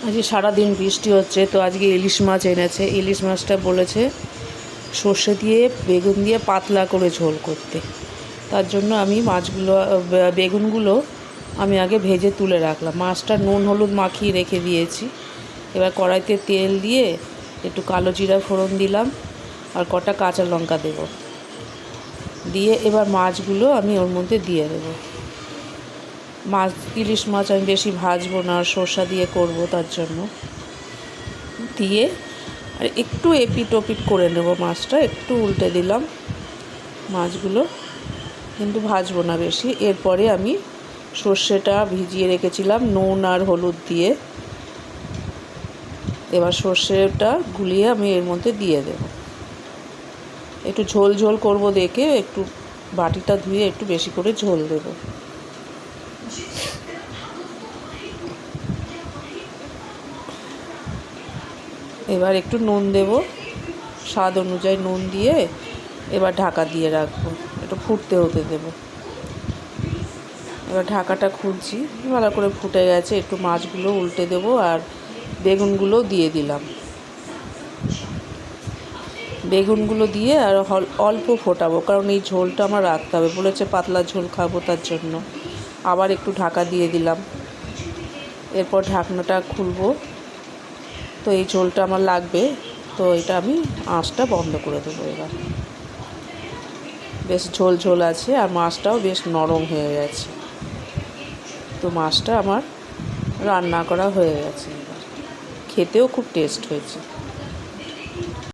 আজকে সারাদিন বৃষ্টি হচ্ছে, তো আজকে ইলিশ মাছ এনেছে। ইলিশ মাছটা বলেছে সর্ষে দিয়ে বেগুন দিয়ে পাতলা করে ঝোল করতে। তার জন্য আমি বেগুনগুলো আমি আগে ভেজে তুলে রাখলাম। মাছটা নুন হলুদ মাখিয়ে রেখে দিয়েছি। এবার কড়াইতে তেল দিয়ে একটু কালো জিরা ফোড়ন দিলাম আর কটা কাঁচা লঙ্কা দেব। দিয়ে এবার মাছগুলো আমি ওর মধ্যে দিয়ে দেবো। ইলিশ মাছ আমি বেশি ভাজবো না, সর্ষা দিয়ে করব, তার জন্য দিয়ে আর একটু এপিট ওপিট করে নেব। মাছটা একটু উল্টে দিলাম, মাছগুলো কিন্তু ভাজবো না বেশি। এরপরে আমি সর্ষেটা ভিজিয়ে রেখেছিলাম নুন আর হলুদ দিয়ে। এবার সর্ষেটা গুলিয়ে আমি এর মধ্যে দিয়ে দেব। একটু ঝোল ঝোল করবো দেখে একটু বাটিটা ধুয়ে একটু বেশি করে ঝোল দেব। এবার একটু নুন দেব, স্বাদ অনুযায়ী নুন দিয়ে এবার ঢাকা দিয়ে রাখবো, একটু ফুটতে হতে দেব। এবার ঢাকাটা খুলছি, ভালো করে ফুটে গেছে। একটু মাছগুলো উল্টে দেবো আর বেগুনগুলো দিয়ে দিলাম। বেগুনগুলো দিয়ে আর অল্প ফোটাবো, কারণ এই ঝোলটা আমার রাখতে হবে, বলেছে পাতলা ঝোল খাবো, তার জন্য আবার একটু ঢাকা দিয়ে দিলাম। এরপর ঢাকনাটা খুলবো। তো এই ঝোলটা আমার লাগবে, তো এটা আমি আঁচটা বন্ধ করে দেবো। এবার বেশ ঝোল ঝোল আছে আর মাছটাও বেশ নরম হয়ে গেছে। তো মাছটা আমার রান্না করা হয়ে গেছে। এবার খেতেও খুব টেস্ট হয়েছে।